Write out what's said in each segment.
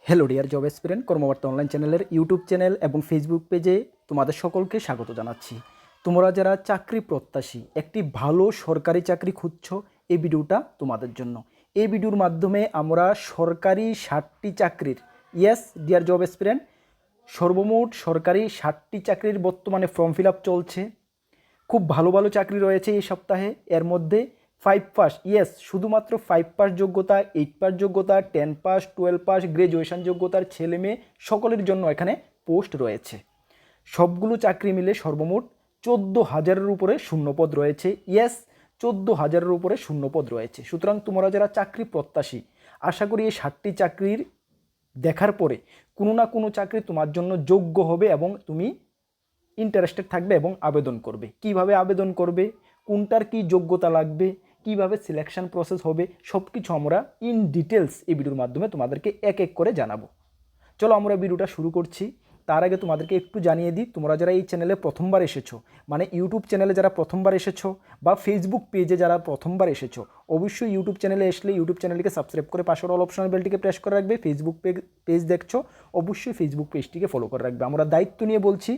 Hello dear job experience কর্মবার্তা online চ্যানেলের YouTube channel এবং Facebook পেজে তোমাদের সকলকে স্বাগত জানাচ্ছি। তোমরা যারা চাকরি প্রত্যাশী একটি ভালো সরকারি চাকরি খুঁজছো, এই ভিডিওটা তোমাদের জন্য। এই ভিডিওর মাধ্যমে আমরা সরকারি 60টি চাকরির ডিয়ার জব এক্সপিরিয়েন্স সর্বমোট সরকারি 60টি চাকরির বর্তমানে ফর্ম ফিল আপ চলছে। খুব ভালো ভালো চাকরি রয়েছে এই সপ্তাহে। এর মধ্যে 5 পাস, শুধুমাত্র 5 পাস যোগ্যতা, 8 পাস যোগ্যতা, 10 পাস, 12 পাস, গ্র্যাজুয়েশন যোগ্যতার ছেলে মেয়ে সকলের জন্য এখানে পোস্ট রয়েছে। সবগুলো চাকরি মিলে সর্বমোট 14,000-এর উপরে শূন্যপদ রয়েছে। 14,000-এর উপরে শূন্যপদ রয়েছে। সুতরাং তোমরা যারা চাকরি প্রত্যাশী, আশা করি এই 60টি চাকরির দেখার পরে কোনো না কোনো চাকরি তোমার জন্য যোগ্য হবে এবং তুমি ইন্টারেস্টেড থাকবে এবং আবেদন করবে। কিভাবে আবেদন করবে, কোনটার কি যোগ্যতা লাগবে, কিভাবে সিলেকশন প্রসেস হবে, সব কিছু আমরা ইন ডিটেলস এই ভিডিওর মাধ্যমে তোমাদেরকে এক এক করে জানাবো। চলো আমরা ভিডিওটা শুরু করছি। তার আগে তোমাদেরকে একটু জানিয়ে দিই, তোমরা যারা এই চ্যানেলে প্রথমবার এসেছো, মানে ইউটিউব চ্যানেলে যারা প্রথমবার এসেছো বা ফেসবুক পেজে যারা প্রথমবার এসেছো, অবশ্যই ইউটিউব চ্যানেলে আসলে ইউটিউব চ্যানেলটিকে সাবস্ক্রাইব করে পাশের অল অপশনাল বেলটিকে প্রেস করে রাখবে। ফেসবুক পেজ দেখছো, অবশ্যই ফেসবুক পেজটিকে ফলো করে রাখবে। আমরা দায়িত্ব নিয়ে বলছি,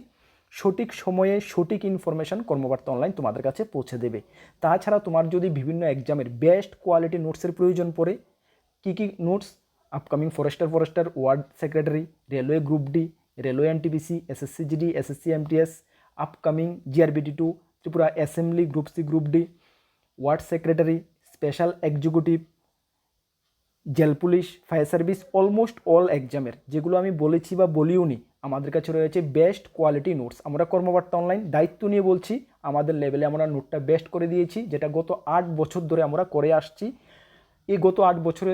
সঠিক সময়ে সঠিক ইনফরমেশান কর্মবার্তা অনলাইন তোমাদের কাছে পৌঁছে দেবে। তাছাড়া তোমার যদি বিভিন্ন এক্সামের বেস্ট কোয়ালিটি নোটসের প্রয়োজন পড়ে, কী কী notes, upcoming forester, ward secretary, railway group D, railway NTPC, SSC GD, SSC MTS, upcoming জিআরবিটি2, Tripura assembly group C group D, ward secretary, special executive, jail police, fire service, almost all এক্সামের যেগুলো আমি বলেছি বা বলিওনি, আমাদের কাছে রয়েছে বেস্ট কোয়ালিটি নোটস। আমরা কর্মবার্তা অনলাইন দায়িত্ব নিয়ে বলছি, আমাদের লেভেলে আমরা নোটটা বেস্ট করে দিয়েছি, যেটা গত 8 বছর ধরে আমরা করে আসছি। এই গত 8 বছরে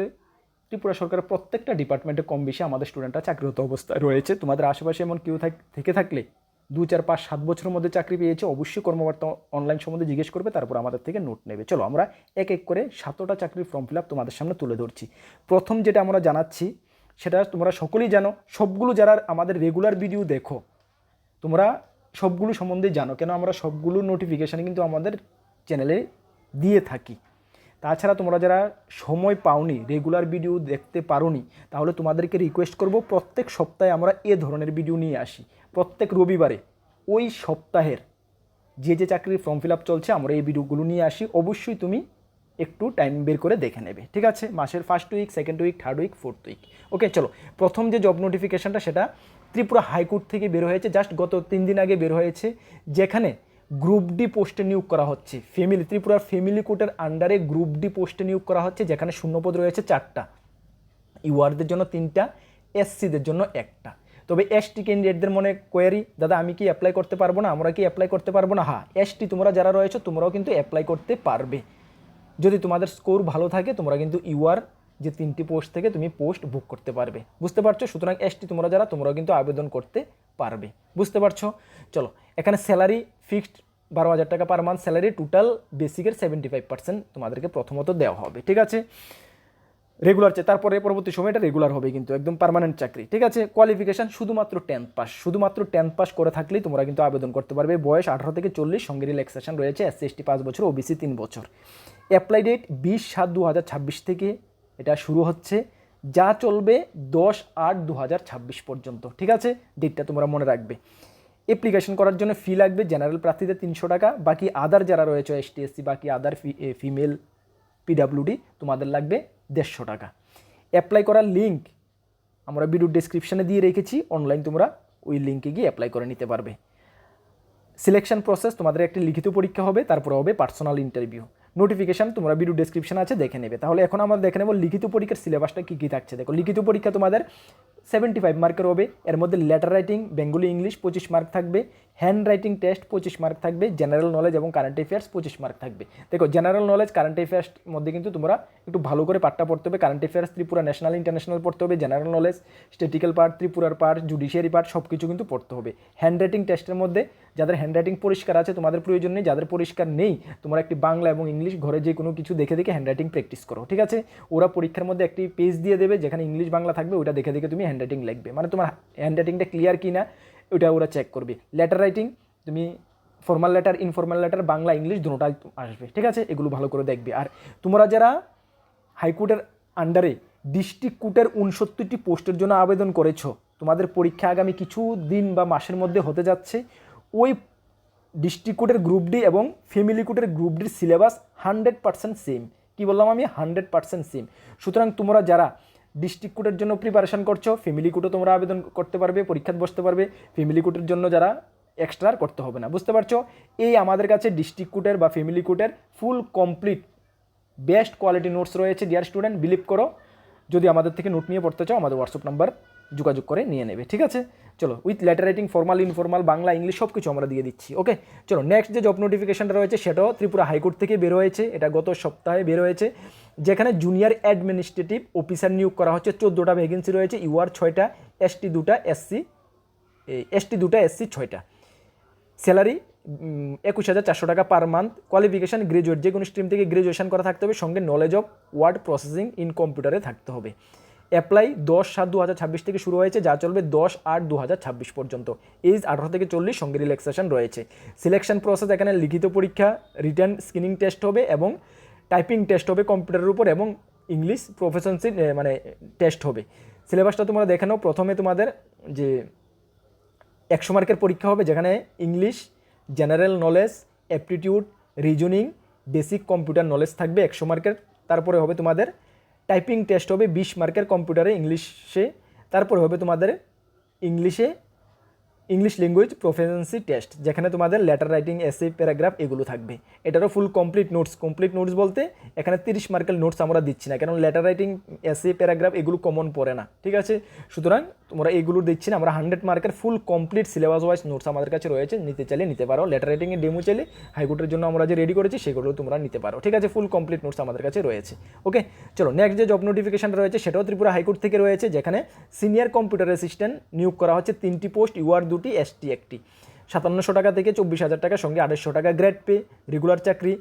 ত্রিপুরা সরকারের প্রত্যেকটা ডিপার্টমেন্টে কম বেশি আমাদের স্টুডেন্টরা চাকরিরত অবস্থায় রয়েছে। তোমাদের আশেপাশে এমন কেউ থেকে থাকলে 2, 4, 5, 7 বছরের মধ্যে চাকরি পেয়েছে, অবশ্যই কর্মবার্তা অনলাইন সম্বন্ধে জিজ্ঞেস করবে, তারপর আমাদের থেকে নোট নেবে। চলো আমরা এক এক করে 7টা চাকরির ফর্ম ফিল আপ তোমাদের সামনে তুলে ধরছি। প্রথম যেটা আমরা জানাচ্ছি, সেটা তোমরা সকলেই জানো, সবগুলো যারা আমাদের রেগুলার ভিডিও দেখো তোমরা সবগুলো সম্বন্ধে জানো, কেন আমরা সবগুলো নোটিফিকেশান কিন্তু আমাদের চ্যানেলে দিয়ে থাকি। তাছাড়া তোমরা যারা সময় পাওনি, রেগুলার ভিডিও দেখতে পারোনি, তাহলে তোমাদেরকে রিকোয়েস্ট করব, প্রত্যেক সপ্তাহে আমরা এ ধরনের ভিডিও নিয়ে আসি। প্রত্যেক রবিবারে ওই সপ্তাহের যে চাকরির ফর্ম ফিল আপ চলছে আমরা এই ভিডিওগুলো নিয়ে আসি। অবশ্যই তুমি একটু টাইম বের করে দেখে নেবে, ঠিক আছে? মাসের 1st week, 2nd week, 3rd week, 4th week. Okay, চলো প্রথম যে জব নোটিফিকেশানটা সেটা ত্রিপুরা হাইকোর্ট থেকে বের হয়েছে, জাস্ট গত 3 দিন আগে বের হয়েছে, যেখানে গ্রুপ ডি পোস্টে নিয়োগ করা হচ্ছে। ত্রিপুরার ফ্যামিলি কোর্টের আন্ডারে গ্রুপ ডি পোস্টে নিয়োগ করা হচ্ছে, যেখানে শূন্যপদ রয়েছে 4টা, ইউআরদের জন্য 3টা, এসসিদের জন্য 1টা। তবে এসটি ক্যান্ডিডেটদের মনে কোয়ারি, দাদা আমি কি অ্যাপ্লাই করতে পারবো না, আমরা কি অ্যাপ্লাই করতে পারবো না? হ্যাঁ, এসটি তোমরা যারা রয়েছে তোমরাও কিন্তু অ্যাপ্লাই করতে পারবে। যদি তোমাদের স্কোর ভালো থাকে তোমরা কিন্তু ইউআর যে 3টি পোস্ট থেকে তুমি পোস্ট বুক করতে পারবে, বুঝতে পারছো? সুতরাং এসটি তোমরা যারা, তোমরাও কিন্তু আবেদন করতে পারবে, বুঝতে পারছো? চলো, এখানে স্যালারি ফিক্সড 12,000 টাকা পার মান্থ স্যালারি, টোটাল বেসিকের 75% তোমাদেরকে প্রথমত দেওয়া হবে, ঠিক আছে? রেগুলার তারপরে পরবর্তী সময় এটা রেগুলার হবে, কিন্তু একদম পার্মানেন্ট চাকরি, ঠিক আছে? কোয়ালিফিকেশান শুধুমাত্র 10 পাস করে থাকলেই তোমরা কিন্তু আবেদন করতে পারবে। বয়স 18 থেকে 40, সঙ্গে রিল্যাক্সেশন রয়েছে, এসসি এসটি 5 বছর, ওবিসি 3 বছর। অ্যাপ্লাই ডেট 20/7/2026 থেকে এটা শুরু হচ্ছে, যা চলবে 10/8/2026 পর্যন্ত, ঠিক আছে? ডেটটা তোমরা মনে রাখবে। অ্যাপ্লিকেশন করার জন্য ফি লাগবে জেনারেল প্রার্থীদের 300 টাকা, বাকি আদার যারা রয়েছে এসটি এসসি, বাকি আদার ফিমেল পিডাব্লিউডি তোমাদের লাগবে 150 টাকা। অ্যাপ্লাই করার লিঙ্ক আমরা ভিডিও ডেসক্রিপশানে দিয়ে রেখেছি, অনলাইন তোমরা ওই লিঙ্কে গিয়ে অ্যাপ্লাই করে নিতে পারবে। সিলেকশন প্রসেস, তোমাদের একটি লিখিত পরীক্ষা হবে, তারপরে হবে পার্সোনাল ইন্টারভিউ। নোটিফিকেশান তোমরা ভিডিও ডেসক্রিপশন আছে, দেখে নেবে। তাহলে এখন আমরা দেখে নেব লিখিত পরীক্ষার সিলেবাসটা কী কী থাকছে। দেখো, লিখিত পরীক্ষা তোমাদের 75 মার্কের হবে। এর মধ্যে letter writing, Bengali English 25 mark থাকবে, হ্যান্ড রাইটিং টেস্ট 25 মার্ক থাকবে, জেনারেল নলেজ এবং কারেন্ট অ্যাফেয়ার্স 25 মার্ক থাকবে। দেখো, জেনারেল নলেজ, কারেন্ট অ্যাফেয়ার্স মধ্যে কিন্তু তোমরা একটু ভালো করে পাঠটা পড়তে হবে। Current affairs Tripura national international পড়তে হবে, জেনারেল নলেজ, স্ট্যাটিক্যাল পার্ট, ত্রিপুরার পার্ট, জুডিশিয়ারি পার্ট সব কিছু কিন্তু পড়তে হবে। হ্যান্ড রাইটিং টেস্টের মধ্যে যাদের হ্যান্ড রাইটিং পরিষ্কার আছে তোমাদের প্রয়োজন নেই, যাদের পরিষ্কার নেই তোমরা একটি বাংলা এবং ইংলিশ ঘরে যে কোনো কিছু দেখে দেখে হ্যান্ড রাইটিং প্র্যাকটিস করো, ঠিক আছে? ওরা পরীক্ষার মধ্যে একটি পেজ দিয়ে দেবে যেখানে ইংলিশ বাংলা থাকবে, ওটা দেখে দেখে তুমি হ্যান্ড রাইটিং লিখবে, মানে তোমার হ্যান্ড রাইটিংটা ক্লিয়ার কি না ওটা ওরা চেক করবে। লেটার রাইটিং তুমি formal letter, informal letter, Bangla English দুটোটাই আসবে, ঠিক আছে? এগুলো ভালো করে দেখবে। আর তোমরা যারা হাইকোর্টের আন্ডারে ডিস্ট্রিক্ট কোর্টের 69টি পোস্টের জন্য আবেদন করেছো, তোমাদের পরীক্ষা আগামী কিছু দিন বা মাসের মধ্যে হতে যাচ্ছে, ওই ডিস্ট্রিক্ট কোর্টের গ্রুপ ডি এবং ফ্যামিলি কোর্টের গ্রুপ ডির সিলেবাস 100% সেম। কী বললাম আমি? 100% সেম। সুতরাং তোমরা যারা ডিস্ট্রিক্ট কোর্টের জন্য প্রিপারেশন করছো, ফ্যামিলি কোর্টও তোমরা আবেদন করতে পারবে, পরীক্ষায় বসতে পারবে। ফ্যামিলি কোর্টের জন্য যারা এক্সট্রা করতে হবে না, বুঝতে পারছো? এই আমাদের কাছে ডিস্ট্রিক্ট কোর্টের বা ফ্যামিলি কোর্টের full complete best quality notes রয়েছে। ডিয়ার স্টুডেন্ট, বিলিভ করো, যদি আমাদের থেকে নোট নিয়ে পড়তে চাও আমাদের হোয়াটসঅ্যাপ নাম্বার যোগাযোগ করে নিয়ে নেবে, ঠিক আছে? চলো, with letter writing, formal, informal, Bangla, English সব কিছু আমরা দিয়ে দিচ্ছি। ওকে, চলো নেক্সট যে জব নোটিফিকেশনটা রয়েছে সেটাও ত্রিপুরা হাইকোর্ট থেকে বের হয়েছে, এটা গত সপ্তাহে বের হয়েছে, যেখানে জুনিয়র অ্যাডমিনিস্ট্রেটিভ অফিসার নিয়োগ করা হচ্ছে। 14টা ভ্যাকেন্সি রয়েছে, ইউআর 6টা, এসটি 2টা, এসটি 2টা, এসসি 6টা। স্যালারি 21,400 টাকা পার মান্থ। কোয়ালিফিকেশান গ্রাজুয়েট, যে কোনো স্ট্রিম থেকে গ্রাজুয়েশন করা থাকতে হবে, সঙ্গে knowledge of word processing in কম্পিউটারে থাকতে হবে। অ্যাপ্লাই 10/7/2026 থেকে শুরু হয়েছে, যা চলবে 10/8/2026 পর্যন্ত। এজ 18 থেকে 40, সঙ্গে রিল্যাক্সেশন রয়েছে। সিলেকশন প্রসেস, এখানে লিখিত পরীক্ষা, রিটার্ন স্ক্রিনিং টেস্ট হবে এবং টাইপিং টেস্ট হবে কম্পিউটারের উপর, এবং ইংলিশ প্রফেশনসি মানে টেস্ট হবে। সিলেবাসটা তোমরা দেখে নাও। প্রথমে তোমাদের যে 100 মার্কের পরীক্ষা হবে, যেখানে English, general knowledge, aptitude, reasoning, basic computer knowledge থাকবে 100 মার্কের। তারপরে হবে তোমাদের টাইপিং টেস্ট হবে 20 মার্কের কম্পিউটারে, ইংলিশে। তারপরে হবে তোমাদের ইংলিশ ল্যাঙ্গুয়েজ প্রফিসিয়েন্সি টেস্ট, যেখানে তোমাদের লেটার রাইটিং, এসে, প্যারাগ্রাফ এগুলো থাকবে। এটারও ফুল কমপ্লিট নোটস বলতে এখানে 30 মার্কের নোটস আমরা দিচ্ছি না, কারণ লেটার রাইটিং, এসে, প্যারাগ্রাফ এগুলো কমন পড়ে না, ঠিক আছে? সুতরাং তোমরা এগুলো দিচ্ছি না, আমরা 100 মার্কের ফুল কমপ্লিট সিলেবাস ওয়াইজ নোটস আমাদের কাছে রয়েছে, নিতে চাইলে নিতে পারো। লেটার রাইটিংয়ের ডেমো চাইলে হাইকোর্টের জন্য আমরা যে রেডি করেছি সেগুলো তোমরা নিতে পারো, ঠিক আছে? ফুল কমপ্লিট নোটস আমাদের কাছে রয়েছে। ওকে, চলো নেক্সট যে জব নোটিফিকেশনটা রয়েছে সেটাও ত্রিপুরা হাইকোর্ট থেকে রয়েছে, যেখানে সিনিয়র কম্পিউটার অ্যাসিস্ট্যান্ট নিয়োগ করা হচ্ছে। 3টি পোস্ট, ইউআর 2টি, এসটি 1টি। 5700 টাকা থেকে 24,000 টাকা, সঙ্গে 2800 টাকা গ্রেড পে। রেগুলার চাকরি।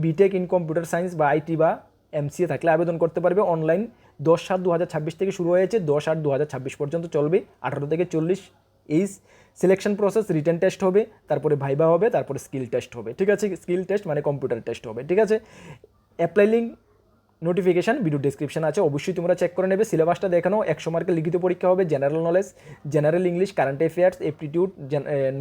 বিটেক ইন কম্পিউটার সায়েন্স বা আইটি বা এমসিএ থাকলে আবেদন করতে পারবে। অনলাইন 10/7/2026 থেকে শুরু হয়েছে, 10/8/2026 পর্যন্ত চলবে। 18 থেকে 40 age. Selection process, written test হবে, তারপরে ভাইবা হবে, তারপরে স্কিল টেস্ট হবে, ঠিক আছে? স্কিল টেস্ট মানে কম্পিউটার টেস্ট হবে, ঠিক আছে? Apply link notification video description আছে, অবশ্যই তোমরা চেক করে নেবে। সিলেবাসটা দেখানো, 100 মার্কের লিখিত পরীক্ষা হবে। General knowledge, general English, current affairs, aptitude,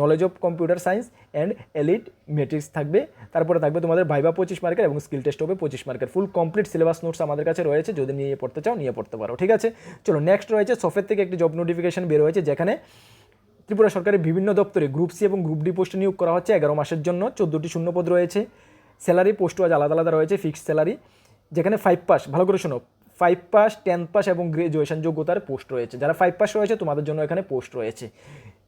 knowledge of computer science and elite matrix থাকবে। তারপরে থাকবে তোমাদের ভাইবা 25 মার্কের এবং স্কিল টেস্ট হবে 25 মার্কের। ফুল কমপ্লিট সিলেবাস নোটস আমাদের কাছে রয়েছে, যদি নিয়ে পড়তে চাও নিয়ে পড়তে পারো, ঠিক আছে? চলো নেক্সট রয়েছে সফের থেকে একটি জব নোটিফিকেশান বের হয়েছে, যেখানে ত্রিপুরা সরকারের বিভিন্ন দপ্তরে গ্রুপ সি এবং গ্রুপ ডি পোস্টে নিয়োগ করা হচ্ছে 11 মাসের জন্য। 14টি শূন্যপদ রয়েছে। স্যালারি পোস্ট ওয়াইজ আলাদা আলাদা রয়েছে, ফিক্সড স্যালারি, যেখানে 5 পাস, ভালো করে শোনো, 5 পাস, 10 পাস এবং গ্রাজুয়েশন যোগ্যতার পোস্ট রয়েছে। যারা 5 পাস রয়েছে তোমাদের জন্য এখানে পোস্ট রয়েছে।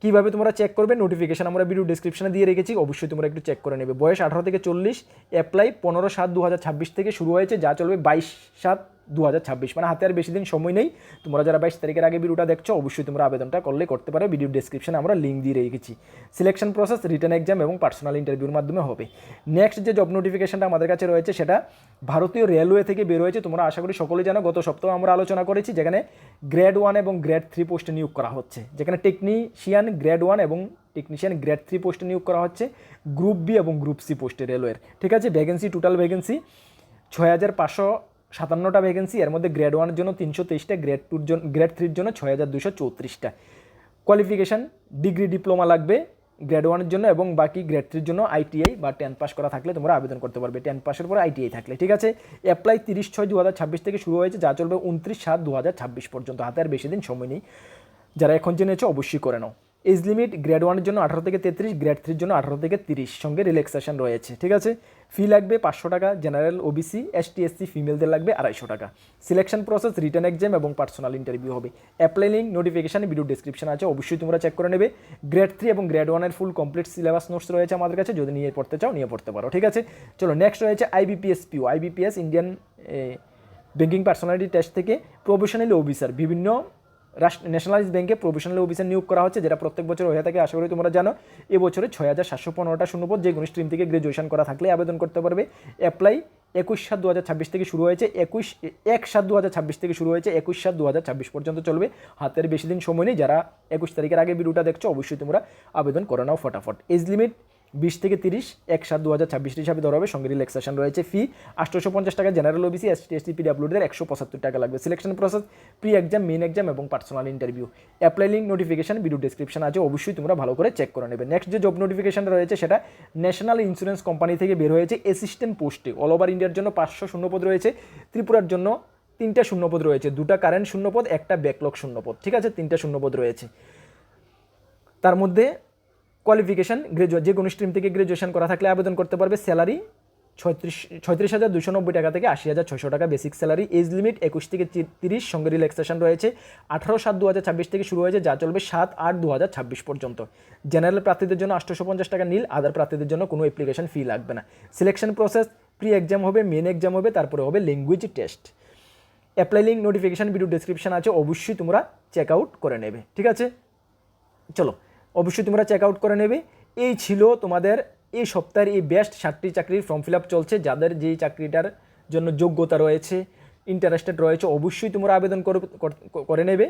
কীভাবে তোমরা চেক করবে? নোটিফিকেশন আমরা ভিডিও ডিসক্রিপশনে দিয়ে রেখেছি, অবশ্যই তোমরা একটু চেক করে নেবে। বয়স 18 থেকে 40। অ্যাপ্লাই 15/7/2026 থেকে শুরু হয়েছে, যা চলবে 22/7/2026, মানে হাতে আর বেশি দিন সময় নেই। তোমরা যারা 22 তারিখের আগে ভিডিওটা দেখছো অবশ্যই তোমরা আবেদনটা করতে পারো। ভিডিও ডিসক্রিপশনে আমরা লিঙ্ক দিয়ে রেখেছি। সিলেকশন প্রসেস রিটেন এক্সাম এবং পার্সোনাল ইন্টারভিউর মাধ্যমে হবে। নেক্সট যে জব নোটিফিকেশনটা আমাদের কাছে রয়েছে সেটা ভারতীয় রেলওয়ে থেকে বের হয়েছে। তোমরা আশা করি সকলেই জানো, গত সপ্তাহে আমরা আলোচনা করেছি, যেখানে গ্রেড 1 এবং গ্রেড 3 পোস্টে নিয়োগ করা হচ্ছে, যেখানে টেকনিশিয়ান গ্রেড 1 এবং টেকনিশিয়ান গ্রেড 3 পোস্টে নিয়োগ করা হচ্ছে। গ্রুপ বি এবং গ্রুপ সি পোস্টে রেলওয়ের, ঠিক আছে? ভ্যাকেন্সি, টোটাল ভ্যাকেন্সি 6,557টা ভ্যাকেন্সি। এর মধ্যে গ্রেড 1-এর জন্য 323টা, গ্রেড 3-এর জন্য 6,234টা। কোয়ালিফিকেশান ডিগ্রি, ডিপ্লোমা লাগবে গ্রেড 1-এর জন্য, এবং বাকি গ্রেড 3-এর জন্য আইটিআই বা 10 পাস করা থাকলে তোমরা আবেদন করতে পারবে, 10 পাসের পরে আইটিআই থাকলে, ঠিক আছে? অ্যাপ্লাই 30/6/2026 থেকে শুরু হয়েছে, যা চলবে 29/7/2026 পর্যন্ত। হাতে আর বেশি দিন সময় নেই, যারা এখন জেনেছো অবশ্যই করে নাও। এজ লিমিট গ্রেড 1-এর জন্য 18 থেকে 33, গ্রেড 3-এর জন্য 18 থেকে 30, সঙ্গে রিল্যাক্সেশন রয়েছে, ঠিক আছে? ফি লাগবে 500 টাকা। জেনারেল, ওবিসি, এসটি, এসসি, ফিমেলদের লাগবে 250 টাকা। সিলেকশন প্রসেস রিটেন এক্সাম এবং পার্সোনাল ইন্টারভিউ হবে। অ্যাপ্লাই লিঙ্ক নোটিফিকেশানে ভিডিও ডিসক্রিপশন আছে, অবশ্যই তোমরা চেক করে নেবে। গ্রেড 3 এবং গ্রেড 1-এর ফুল কমপ্লিট সিলেবাস নোটস রয়েছে আমাদের কাছে, যদি নিয়ে পড়তে চাও নিয়ে পড়তে পারো, ঠিক আছে? চলো নেক্সট রয়েছে IBPS PO. IBPS Indian banking personality test থেকে প্রফেশনাল অফিসার, বিভিন্ন ন্যাশনালাইজ ব্যাংকে প্রফেশনাল অফিসার নিয়োগ করা হচ্ছে, যেটা প্রত্যেক বছর হয়ে থাকে, আশা করি তোমরা জানো। এবছরে 6,715টা শূন্যপদ, যে কোনো স্ট্রিম থেকে গ্রাজুয়েশন করা থাকলে আবেদন করতে পারবে। অ্যাপ্লাই 21/7/2026 থেকে শুরু হয়েছে, 1/7/2026 থেকে শুরু হয়েছে, 21/7/2026 পর্যন্ত চলবে। হাতের বেশি দিন সময় নেই, যারা 21 তারিখের আগে ভিডিওটা দেখছো অবশ্যই তোমরা আবেদন করে নাও ফটাফট। এজ লিমিট 20 থেকে 30 1/7/2026 হিসাবে ধরা হবে। সঙ্গে রিল্যাক্সেশন রয়েছে। ফি 850 টাকা। জেনারেল ওবিসি এসটি এসসি পিডব্লিউডিদের 175 টাকা লাগবে। Selection process pre exam, main exam এবং personal interview. Apply link notification video description আছে, অবশ্যই তোমরা ভালো করে চেক করে নেবে। নেক্সট যে জব নোটিফিকেশনটা রয়েছে সেটা ন্যাশনাল ইন্স্যুরেন্স কোম্পানি থেকে বের হয়েছে অ্যাসিস্ট্যান্ট পোস্টে। অল ওভার ইন্ডিয়ার জন্য 500 শূন্যপদ রয়েছে। ত্রিপুরার জন্য 3টা শূন্যপদ রয়েছে, 2টা কারেন্ট শূন্যপদ, 1টা ব্যাকলগ শূন্যপদ, ঠিক আছে, 3টা শূন্যপদ রয়েছে। তার মধ্যে কোয়ালিফিকেশান গ্রাজুয়েট, যে কোনো স্ট্রিম থেকে গ্রাজুয়েশন করা থাকলে আবেদন করতে পারবে। স্যালারি 36,290 টাকা থেকে 80,600 টাকা বেসিক স্যালারি। এজ লিমিট 21 থেকে 30, সঙ্গে রিল্যাক্সেশন রয়েছে। 18/7/2026 থেকে শুরু হয়েছে, যা চলবে 7/8/2026 পর্যন্ত। জেনারেল প্রার্থীদের জন্য 850 টাকা নীল, আদার প্রার্থীদের জন্য কোনো অ্যাপ্লিকেশন ফি লাগবে না। সিলেকশন প্রসেস প্রি এক্সাম হবে, মেন এক্সাম হবে, তারপরে হবে language test. Apply link notification video description আছে, অবশ্যই তোমরা চেক আউট করে নেবে, ঠিক আছে। চলো, অবশ্যই তোমরা চেক আউট করে নেবে। এই ছিল তোমাদের এই সপ্তাহের এই বেস্ট 60টি চাকরির ফর্ম ফিল আপ চলছে। যাদের যেই চাকরিটার জন্য যোগ্যতা রয়েছে, ইন্টারেস্টেড রয়েছে, অবশ্যই তোমরা আবেদন করে নেবে।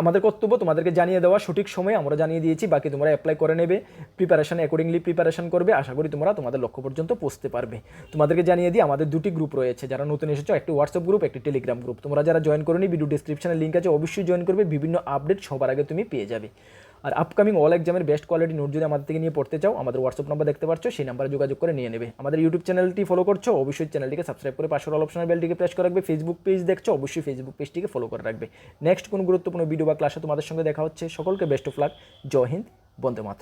আমাদের কর্তব্য তোমাদেরকে জানিয়ে দেওয়া, সঠিক সময়ে আমরা জানিয়ে দিয়েছি, বাকি তোমরা অ্যাপ্লাই করে নেবে। প্রিপারেশন অ্যাকর্ডিংলি প্রিপারেশন করবে, আশা করি তোমরা তোমাদের লক্ষ্য পর্যন্ত পৌঁছতে পারবে। তোমাদেরকে জানিয়ে দিই, আমাদের 2টি গ্রুপ রয়েছে, যারা নতুন এসেছো, একটি হোয়াটসঅ্যাপ গ্রুপ, একটি টেলিগ্রাম গ্রুপ। তোমরা যারা জয়েন করোনি, ভিডিও ডিসক্রিপশনে লিঙ্ক আছে, অবশ্যই জয়েন করবে। বিভিন্ন আপডেট সবার আগে তুমি পেয়ে যাবে। আর আপকামিং অল এক্সামের বেস্ট কোয়ালিটি নোট যদি আমাদের থেকে নিয়ে পড়তে চাও, আমাদের হোয়াটসঅ্যাপ নাম্বার দেখতে পাচ্ছ, সেই নাম্বারে যোগাযোগ করে নিয়ে নেবে। আমাদের ইউটিউব চ্যানেলটি ফলো করছো, অবশ্যই চ্যানেলটিকে সাবস্ক্রাইব করে পাশের অল অপশনাল বেলটিকে প্রেস করে রাখবে। ফেসবুক পেজ দেখছো, অবশ্যই ফেসবুক পেজটিকে ফলো করে রাখবে। নেক্সট কোনো গুরুত্বপূর্ণ ভিডিও বা ক্লাসে তোমাদের সঙ্গে দেখা হচ্ছে। সকলকে বেস্ট অফ লাক। জয় হিন্দ, বন্দে মাতরম।